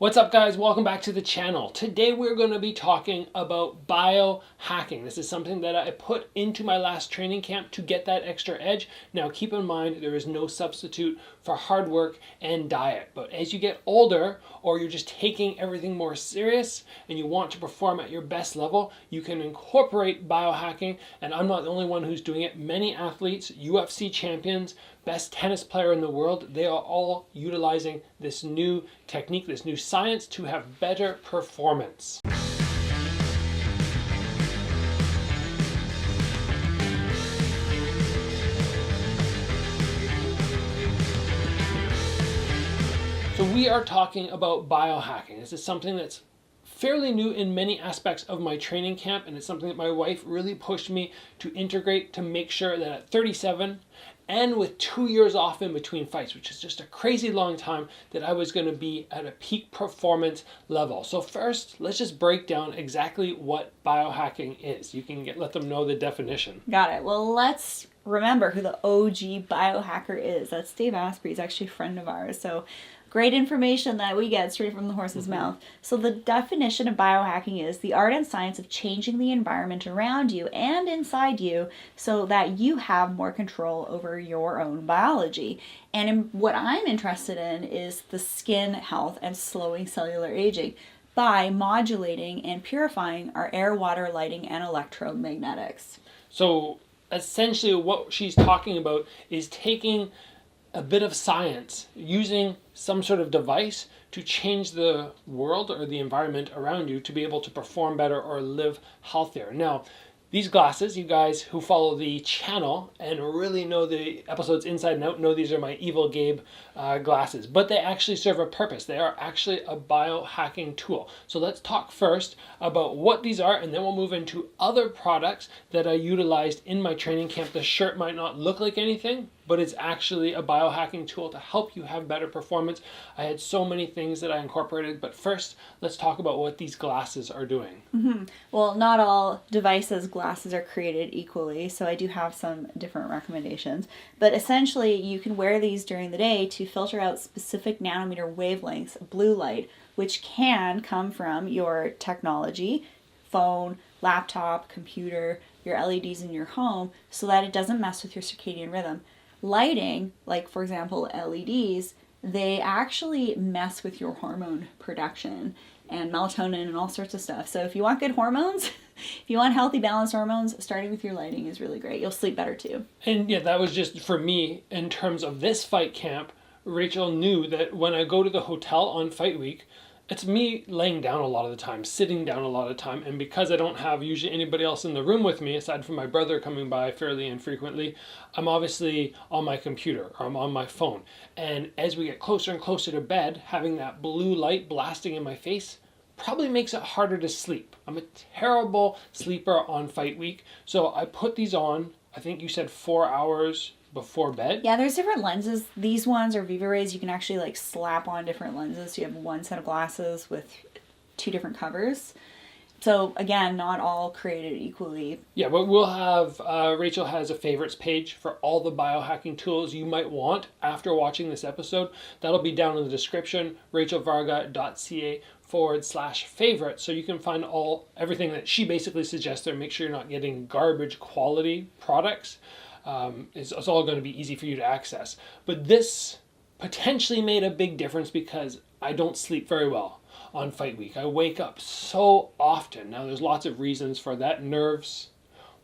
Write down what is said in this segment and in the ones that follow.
What's up, guys? Welcome back to the channel. Today we're going to be talking about biohacking. This is something that I put into my last training camp to get that extra edge. Now keep in mind there is no substitute for hard work and diet. But as you get older, or you're just taking everything more serious and you want to perform at your best level, you can incorporate biohacking. And I'm not the only one who's doing it. Many athletes, UFC champions, best tennis player in the world, they are all utilizing this new technique, this new science to have better performance. So we are talking about biohacking. This is something that's fairly new in many aspects of my training camp, and it's something that my wife really pushed me to integrate to make sure that at 37 and with 2 years off in between fights, which is just a crazy long time, that I was going to be at a peak performance level. So first, let's just break down exactly what biohacking is. You can let them know the definition. Got it. Well, let's remember who the OG biohacker is. That's Dave Asprey. He's actually a friend of ours. So great information that we get straight from the horse's mouth. So the definition of biohacking is the art and science of changing the environment around you and inside you so that you have more control over your own biology. And what I'm interested in is the skin health and slowing cellular aging by modulating and purifying our air, water, lighting, and electromagnetics. So essentially what she's talking about is taking a bit of science, using some sort of device to change the world or the environment around you to be able to perform better or live healthier. Now, these glasses, you guys who follow the channel and really know the episodes inside and out know these are my Evil Gabe glasses, but they actually serve a purpose. They are actually a biohacking tool. So let's talk first about what these are, and then we'll move into other products that I utilized in my training camp. The shirt might not look like anything, but it's actually a biohacking tool to help you have better performance. I had so many things that I incorporated, but first, let's talk about what these glasses are doing. Well, not all devices, glasses are created equally, so I do have some different recommendations. But essentially, you can wear these during the day to filter out specific nanometer wavelengths of blue light, which can come from your technology, phone, laptop, computer, your LEDs in your home, so that it doesn't mess with your circadian rhythm. Lighting, like for example LEDs, they actually mess with your hormone production and melatonin and all sorts of stuff. So if you want good hormones, if you want healthy, balanced hormones, starting with your lighting is really great. You'll sleep better too. And yeah, that was just for me in terms of this fight camp. Rachel knew that when I go to the hotel on fight week, it's me laying down a lot of the time, sitting down a lot of the time, and because I don't have usually anybody else in the room with me, aside from my brother coming by fairly infrequently, I'm obviously on my computer or I'm on my phone. And as we get closer and closer to bed, having that blue light blasting in my face probably makes it harder to sleep. I'm a terrible sleeper on fight week, so I put these on, I think you said 4 hours before bed. Yeah, there's different lenses. These ones are Viva Rays. You can actually like slap on different lenses. So you have one set of glasses with two different covers. So again, not all created equally. Yeah, but we'll have, Rachel has a favorites page for all the biohacking tools you might want after watching this episode. That'll be down in the description, rachelvarga.ca/favorite. So you can find everything that she basically suggests there. Make sure you're not getting garbage quality products. It's all going to be easy for you to access. But this potentially made a big difference because I don't sleep very well on fight week. I wake up so often. Now there's lots of reasons for that. Nerves,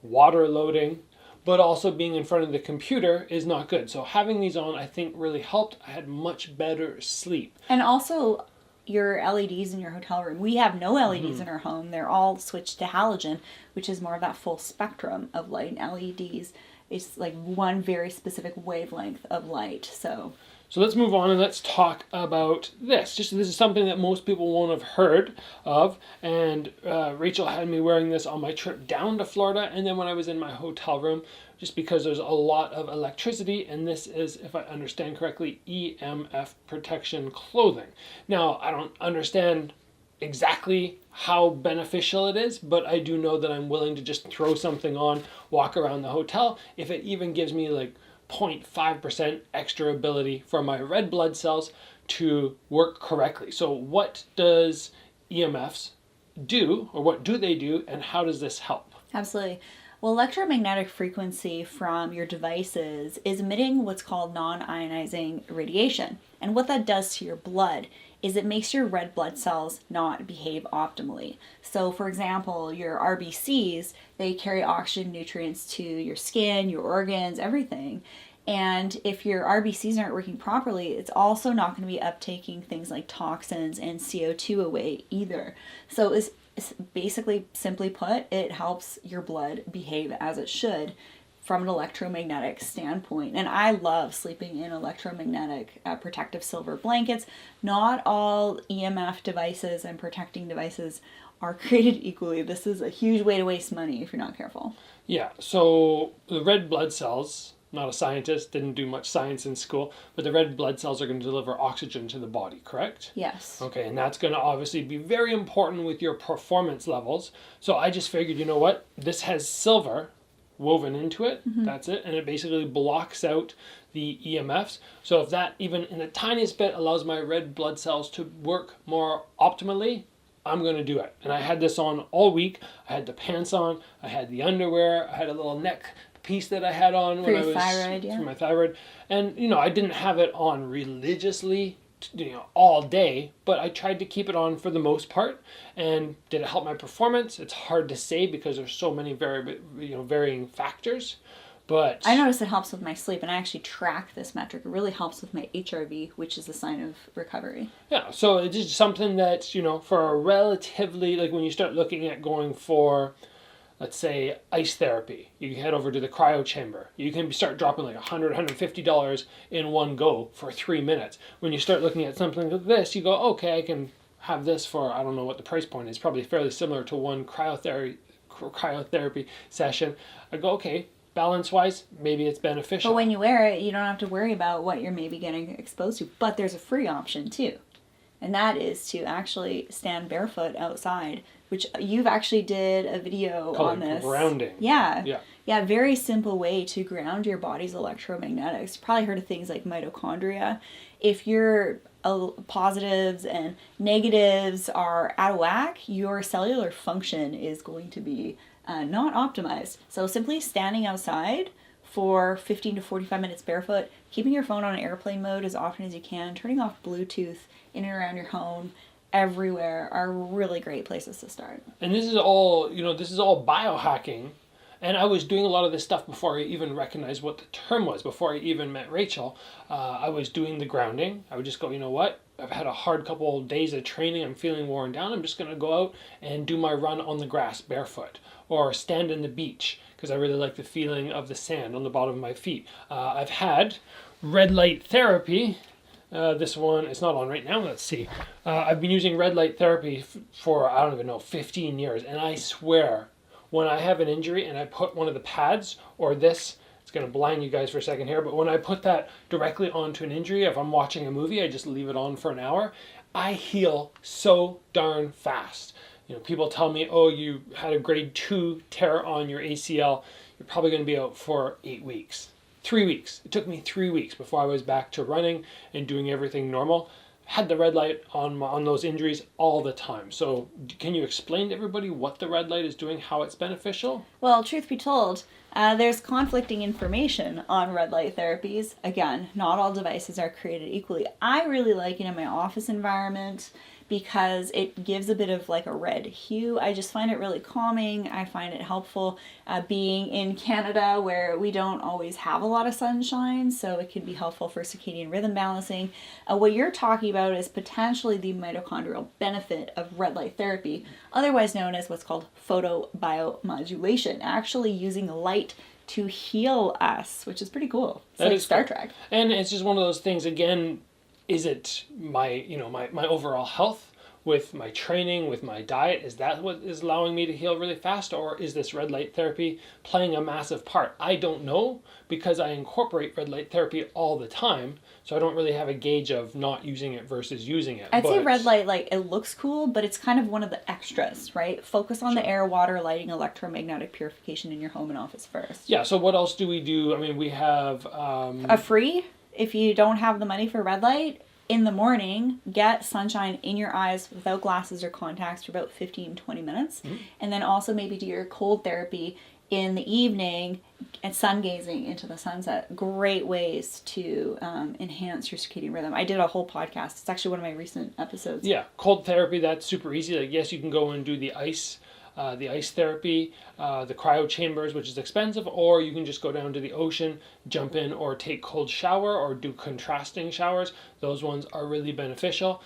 water loading, but also being in front of the computer is not good. So having these on, I think, really helped. I had much better sleep. And also your LEDs in your hotel room. We have no LEDs in our home. They're all switched to halogen, which is more of that full spectrum of light. And LEDs, it's like one very specific wavelength of light. So let's move on and let's talk about this. This is something that most people won't have heard of. And Rachel had me wearing this on my trip down to Florida and then when I was in my hotel room, just because there's a lot of electricity. And this is, if I understand correctly, Emf Protection Clothing. Now, I don't understand exactly how beneficial it is, but I do know that I'm willing to just throw something on, walk around the hotel, if it even gives me like 0.5% extra ability for my red blood cells to work correctly. So what does EMFs do, or what do they do, and how does this help? Absolutely. Well, electromagnetic frequency from your devices is emitting what's called non-ionizing radiation. And what that does to your blood is it makes your red blood cells not behave optimally. So, for example, your RBCs, they carry oxygen, nutrients to your skin, your organs, everything. And if your RBCs aren't working properly, it's also not going to be uptaking things like toxins and CO2 away either. So it's basically, simply put, it helps your blood behave as it should from an electromagnetic standpoint. And I love sleeping in electromagnetic protective silver blankets. Not all EMF devices and protecting devices are created equally. This is a huge way to waste money if you're not careful. Yeah, so the red blood cells, not a scientist, didn't do much science in school, but the red blood cells are going to deliver oxygen to the body, correct? Yes. Okay, and that's going to obviously be very important with your performance levels. So I just figured, you know what? This has silver woven into it. That's it. And it basically blocks out the EMFs. So if that even in the tiniest bit allows my red blood cells to work more optimally, I'm going to do it. And I had this on all week. I had the pants on. I had the underwear. I had a little neck piece that I had on For when your I was thyroid, yeah. for my thyroid, and I didn't have it on religiously, all day, but I tried to keep it on for the most part. And did it help my performance? It's hard to say because there's so many varying factors. But I notice it helps with my sleep, and I actually track this metric. It really helps with my HRV, which is a sign of recovery. Yeah, so it's just something that, for a relatively, like when you start looking at going for, let's say, ice therapy, you can head over to the cryo chamber. You can start dropping like $100, $150 in one go for 3 minutes. When you start looking at something like this, you go, okay, I can have this for, I don't know what the price point is, probably fairly similar to one cryotherapy session. I go, okay, balance-wise, maybe it's beneficial. But when you wear it, you don't have to worry about what you're maybe getting exposed to. But there's a free option too. And that is to actually stand barefoot outside, which you've actually did a video on this. Grounding. Yeah. Very simple way to ground your body's electromagnetics. You probably heard of things like mitochondria. If your positives and negatives are out of whack, your cellular function is going to be not optimized. So simply standing outside for 15 to 45 minutes barefoot, keeping your phone on airplane mode as often as you can, turning off Bluetooth in and around your home, everywhere, are really great places to start. And this is all, biohacking. And I was doing a lot of this stuff before I even recognized what the term was. Before I even met Rachel, I was doing the grounding. I would just go, you know what? I've had a hard couple of days of training. I'm feeling worn down. I'm just going to go out and do my run on the grass barefoot, or stand in the beach because I really like the feeling of the sand on the bottom of my feet. I've had red light therapy. This one, it's not on right now. Let's see. I've been using red light therapy for, 15 years. And I swear, when I have an injury and I put one of the pads or this, it's going to blind you guys for a second here, but when I put that directly onto an injury, if I'm watching a movie, I just leave it on for an hour, I heal so darn fast. People tell me, oh, you had a grade 2 tear on your ACL, you're probably going to be out for 8 weeks. 3 weeks. It took me 3 weeks before I was back to running and doing everything normal. Had the red light on those injuries all the time. So can you explain to everybody what the red light is doing, how it's beneficial? Well, truth be told, there's conflicting information on red light therapies. Again, not all devices are created equally. I really like it in my office environment because it gives a bit of like a red hue. I just find it really calming. I find it helpful being in Canada where we don't always have a lot of sunshine, so it can be helpful for circadian rhythm balancing. What you're talking about is potentially the mitochondrial benefit of red light therapy, otherwise known as what's called photobiomodulation, actually using light to heal us, which is pretty cool. It's like Star Trek. And it's just one of those things, again, is it my overall health with my training, with my diet? Is that what is allowing me to heal really fast? Or is this red light therapy playing a massive part? I don't know, because I incorporate red light therapy all the time. So I don't really have a gauge of not using it versus using it. I'd say red light, it looks cool, but it's kind of one of the extras, right? Focus on the air, water, lighting, electromagnetic purification in your home and office first. Yeah, so what else do we do? I mean, we have... a free... If you don't have the money for red light, in the morning, get sunshine in your eyes without glasses or contacts for about 15-20 minutes. And then also maybe do your cold therapy in the evening and sun gazing into the sunset. Great ways to enhance your circadian rhythm. I did a whole podcast. It's actually one of my recent episodes. Yeah, cold therapy, that's super easy. Like, yes, you can go and do the ice therapy, the cryo chambers, which is expensive, or you can just go down to the ocean, jump in, or take cold shower, or do contrasting showers. Those ones are really beneficial.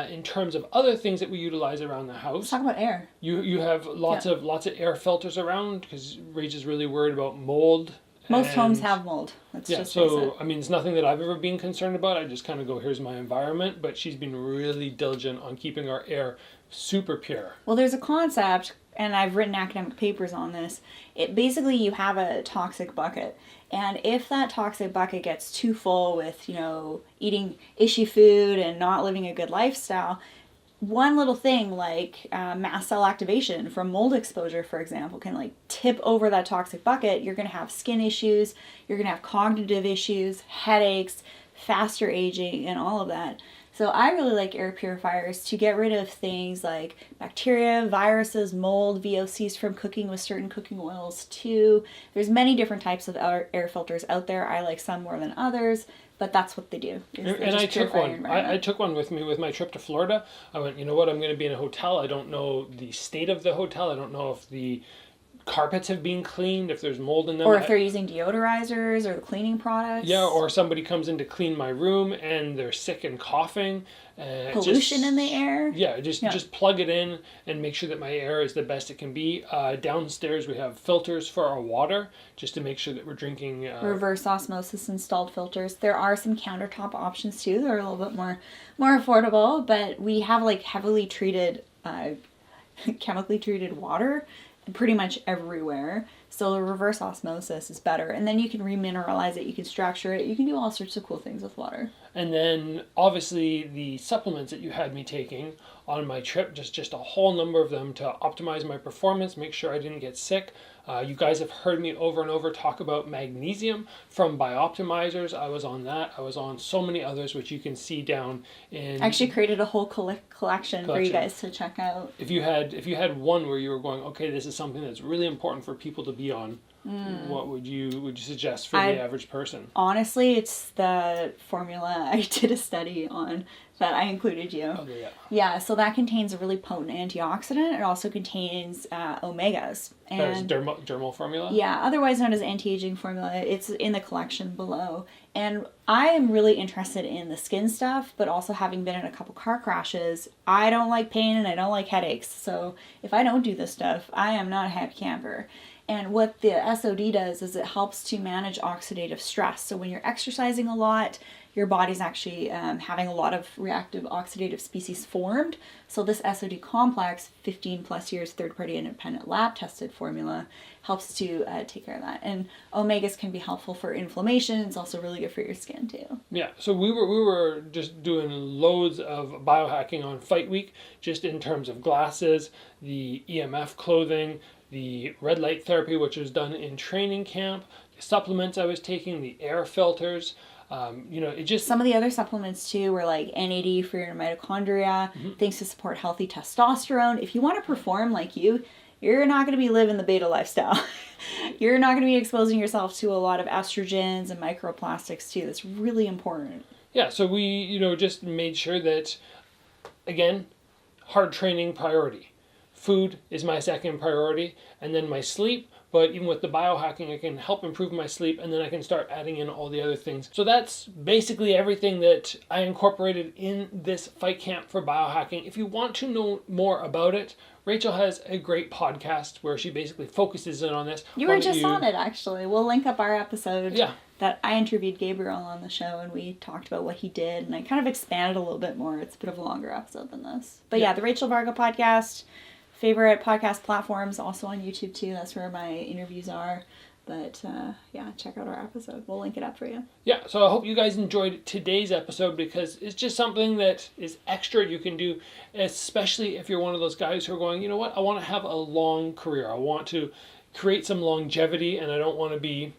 In terms of other things that we utilize around the house, Let's talk about air. you have lots of air filters around, because Rach is really worried about mold. Most homes have mold. Let's just face it. I mean, it's nothing that I've ever been concerned about. I just kind of go, here's my environment. But she's been really diligent on keeping our air super pure. Well, there's a concept, and I've written academic papers on this. It basically, you have a toxic bucket. And if that toxic bucket gets too full with, eating ishy food and not living a good lifestyle, one little thing like mast cell activation from mold exposure, for example, can tip over that toxic bucket. You're going to have skin issues, you're going to have cognitive issues, headaches, faster aging, and all of that. So I really like air purifiers to get rid of things like bacteria, viruses, mold, VOCs from cooking with certain cooking oils too. There's many different types of air filters out there. I like some more than others. But that's what they do. And I took one. I took one with me with my trip to Florida. I went, you know what, I'm going to be in a hotel. I don't know the state of the hotel. I don't know if the carpets have been cleaned, if there's mold in them. Or if they're using deodorizers or the cleaning products. Yeah, or somebody comes in to clean my room and they're sick and coughing. Pollution in the air. Yeah, just plug it in and make sure that my air is the best it can be. Downstairs we have filters for our water, just to make sure that we're drinking... reverse osmosis installed filters. There are some countertop options too. They're a little bit more affordable, but we have heavily treated, chemically treated water pretty much everywhere. So the reverse osmosis is better. And then you can remineralize it, you can structure it, you can do all sorts of cool things with water. And then obviously the supplements that you had me taking on my trip, just a whole number of them to optimize my performance, make sure I didn't get sick. You guys have heard me over and over talk about magnesium from Bioptimizers. I was on that. I was on so many others, which you can see down in... I actually created a whole collection for you guys to check out. If you had one where you were going, okay, this is something that's really important for people to be on, what would you suggest for the average person? Honestly, it's the formula I did a study on that I included you. Okay, yeah. Yeah, so that contains a really potent antioxidant. It also contains omegas. And dermal formula? Yeah, otherwise known as anti-aging formula. It's in the collection below. And I am really interested in the skin stuff, but also having been in a couple car crashes, I don't like pain and I don't like headaches. So if I don't do this stuff, I am not a happy camper. And what the SOD does is it helps to manage oxidative stress. So when you're exercising a lot, your body's actually having a lot of reactive oxidative species formed. So this SOD complex, 15 plus years third-party independent lab tested formula, helps to take care of that. And omegas can be helpful for inflammation. It's also really good for your skin too. Yeah, so we were just doing loads of biohacking on Fight Week, just in terms of glasses, the EMF clothing, the red light therapy, which was done in training camp, the supplements I was taking, the air filters. It just... Some of the other supplements too were like NAD for your mitochondria, things to support healthy testosterone. If you want to perform like you're not going to be living the beta lifestyle. You're not going to be exposing yourself to a lot of estrogens and microplastics too. That's really important. Yeah, so we, just made sure that, again, hard training priority. Food is my second priority, and then my sleep. But even with the biohacking, I can help improve my sleep, and then I can start adding in all the other things. So that's basically everything that I incorporated in this fight camp for biohacking. If you want to know more about it, Rachel has a great podcast where she basically focuses in on this. You were just on it, actually. We'll link up our episode. Yeah. That I interviewed Gabriel on the show, and we talked about what he did, and I kind of expanded a little bit more. It's a bit of a longer episode than this. But yeah the Rachel Varga podcast. Favorite podcast platforms, also on YouTube too. That's where my interviews are. But check out our episode. We'll link it up for you. Yeah, so I hope you guys enjoyed today's episode, because it's just something that is extra you can do, especially if you're one of those guys who are going, you know what, I want to have a long career. I want to create some longevity, and I don't want to be,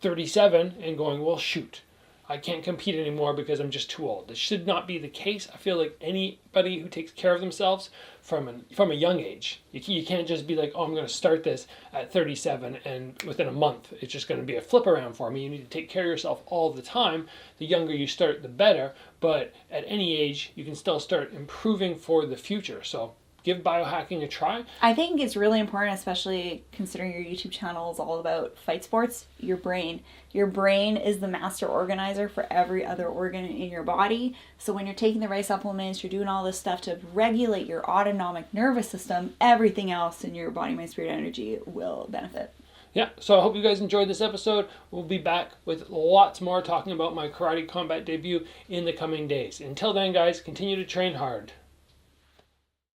37 and going, well, shoot. I can't compete anymore because I'm just too old. This should not be the case. I feel like anybody who takes care of themselves from a young age, you can't just be like, oh, I'm going to start this at 37 and within a month it's just going to be a flip around for me. You need to take care of yourself all the time. The younger you start, the better. But at any age, you can still start improving for the future. So give biohacking a try. I think it's really important, especially considering your YouTube channel is all about fight sports, your brain. Your brain is the master organizer for every other organ in your body. So when you're taking the right supplements, you're doing all this stuff to regulate your autonomic nervous system, everything else in your body, mind, spirit, energy will benefit. Yeah, so I hope you guys enjoyed this episode. We'll be back with lots more talking about my karate combat debut in the coming days. Until then, guys, continue to train hard.